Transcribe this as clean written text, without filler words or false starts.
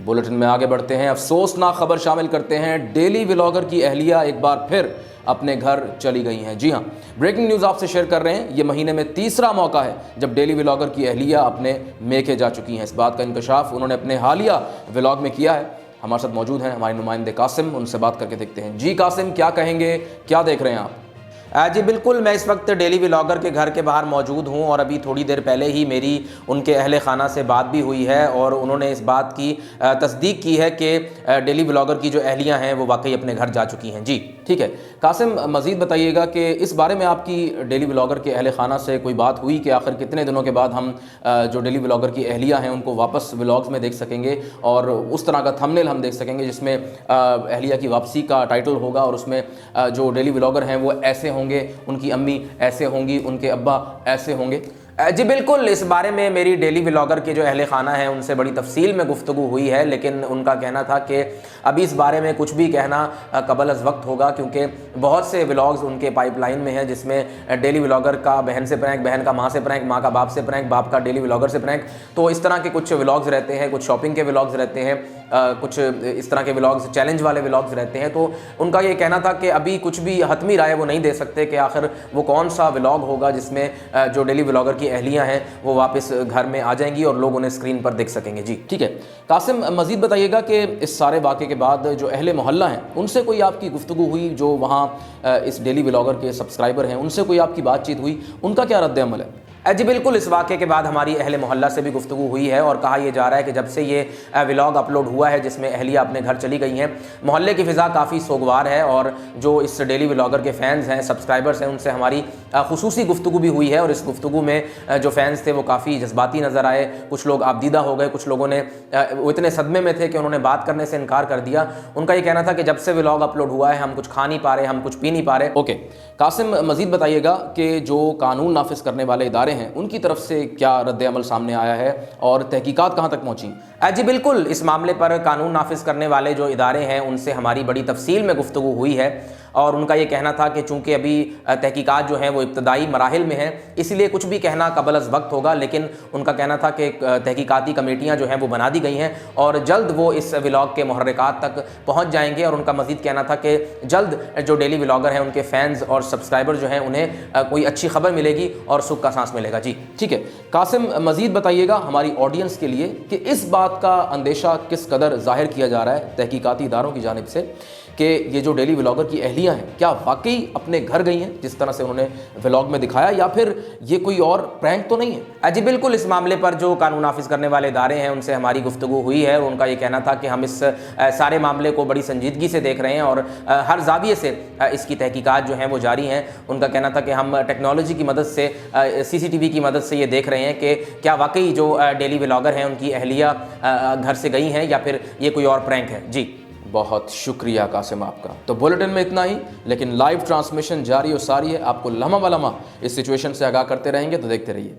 Bulletin में आगे बढ़ते हैं। अफसोसनाक खबर शामिल करते हैं, डेली व्लॉगर की अहलिया एक बार फिर अपने घर चली गई हैं। जी हाँ, ब्रेकिंग न्यूज़ आपसे शेयर कर रहे हैं। ये महीने में तीसरा मौका है जब डेली व्लॉगर की अहलिया अपने मेके जा चुकी हैं। इस बात का इंकशाफ उन्होंने अपने हालिया व्लॉग में किया है। हमारे साथ मौजूद हैं हमारे नुमाइंदे कासिम, उनसे बात करके देखते हैं। जी कासिम, क्या कहेंगे, क्या देख रहे हैं आप? जी बिल्कुल, मैं इस वक्त डेली व्लॉगर के घर के बाहर मौजूद हूं और अभी थोड़ी देर पहले ही मेरी उनके अहले खाना से बात भी हुई है और उन्होंने इस बात की तस्दीक की है कि डेली व्लॉगर की जो अहलियां हैं वो वाकई अपने घर जा चुकी हैं। जी ठीक है कासिम, मज़ीद बताइएगा कि इस बारे में आपकी डेली व्लॉगर के अहले खाना से कोई बात हुई कि आखिर कितने दिनों के बाद हम जो डेली व्लॉगर की अहलियां हैं उनको वापस व्लॉग्स में देख सकेंगे और उस तरह का थंबनेल हम देख सकेंगे जिसमें अहलिया की वापसी का टाइटल होगा और उसमें जो डेली व्लॉगर हैं वो ऐसे होंगे, उनकी अम्मी ऐसे होंगी, उनके अब्बा ऐसे होंगे? जी बिल्कुल, इस बारे में मेरी डेली व्लॉगर के जो अहले खाना है उनसे बड़ी तफसील में गुफ्तगू हुई है, लेकिन उनका कहना था कि अभी इस बारे में कुछ भी कहना कबल अज़ वक्त होगा, क्योंकि बहुत से व्लॉग्स उनके पाइपलाइन में हैं जिसमें डेली व्लॉगर का बहन से प्रैंक, बहन का माँ से प्रैंक, माँ का बाप से प्रैंक, बाप का डेली व्लॉगर से प्रैंक। तो इस तरह के कुछ व्लॉग्स रहते हैं, कुछ शॉपिंग के व्लॉग्स रहते हैं, कुछ इस तरह के व्लॉग्स, चैलेंज वाले व्लॉग्स रहते हैं। तो उनका ये कहना था कि अभी कुछ भी हतमी राय वो नहीं दे सकते कि आखिर वो कौन सा व्लॉग होगा जिसमें जो डेली व्लॉगर की अहलियां हैं वो वापस घर में आ जाएंगी और लोग उन्हें स्क्रीन पर देख सकेंगे। जी ठीक है कासिम, मज़ीद बताइएगा कि इस सारे वाक़े के बाद जो अहले मोहल्ला हैं उनसे कोई आपकी गुफ्तगू हुई, जो वहाँ इस डेली व्लॉगर के सब्सक्राइबर हैं उनसे कोई आपकी बातचीत हुई, उनका क्या रद्द अमल है? जी बिल्कुल, इस वाक़े के बाद हमारी अहले मोहल्ला से भी गुफ्तगू हुई है और कहा यह जा रहा है कि जब से ये व्लॉग अपलोड हुआ है जिसमें अहलिया अपने घर चली गई हैं, मोहल्ले की फ़िज़ा काफ़ी सोगवार है और जो इस डेली व्लॉगर के फ़ैन्स हैं, सब्सक्राइबर्स हैं, उनसे हमारी खुसूसी गुफ्तगू भी हुई है और इस गुफ्तगू में जो फ़ैन्स थे वो काफ़ी जज्बाती नज़र आए। कुछ लोग आबदीदा हो गए, कुछ लोगों ने वो इतने सदमे में थे कि उन्होंने बात करने से इनकार कर दिया। उनका ये कहना था कि जब से व्लॉग अपलोड हुआ है हम कुछ खा नहीं पा रहे, हम कुछ पी नहीं पा रहे। ओके कासिम, मज़ीद बताइएगा कि जो कानून नाफिज करने वाले इदारे हैं उनकी तरफ से क्या रद्द अमल सामने आया है और तहकीकात कहाँ तक पहुँची? जी बिल्कुल, इस मामले पर कानून नाफिज करने वाले जो इदारे हैं उनसे हमारी बड़ी तफसील में गुफ्तगू हुई है और उनका ये कहना था कि चूँकि अभी तहकीकात जो हैं वो इब्तदाई मराहिल में हैं, इसलिए कुछ भी कहना कबल अज़ वक्त होगा। लेकिन उनका कहना था कि तहकीकाती कमेटियाँ जो हैं वो बना दी गई हैं और जल्द वो इस व्लॉग के मुहर्रिकात तक पहुँच जाएंगे। और उनका मज़ीद कहना था कि जल्द जो डेली व्लॉगर हैं उनके फ़ैन्स और सब्सक्राइबर जो हैं उन्हें कोई अच्छी खबर मिलेगी और सुख का सांस मिलेगा। जी ठीक है कासिम, मज़ीद बताइएगा हमारी ऑडियंस के लिए कि इस बात का अंदेशा किस कदर ज़ाहिर किया जा रहा है तहकीकाती इदारों की जानिब से कि ये जो डेली व्लॉगर की अहलियां हैं क्या वाकई अपने घर गई हैं जिस तरह से उन्होंने व्लॉग में दिखाया, या फिर ये कोई और प्रैंक तो नहीं है? जी बिल्कुल, इस मामले पर जो कानून नाफिज करने वाले इदारे हैं उनसे हमारी गुफ्तगू हुई है और उनका ये कहना था कि हम इस सारे मामले को बड़ी संजीदगी से देख रहे हैं और हर जाविये से इसकी तहकीकात जो हैं वो जारी हैं। उनका कहना था कि हम टेक्नोलॉजी की मदद से, CCTV की मदद से ये देख रहे हैं कि क्या वाकई जो डेली व्लॉगर हैं उनकी अहलिया घर से गई हैं या फिर ये कोई और प्रैंक है। जी बहुत शुक्रिया कासिम आपका। तो बुलेटिन में इतना ही, लेकिन लाइव ट्रांसमिशन जारी और सारी है। आपको लम्हा ब लम्हा इस सिचुएशन से आगाह करते रहेंगे, तो देखते रहिए।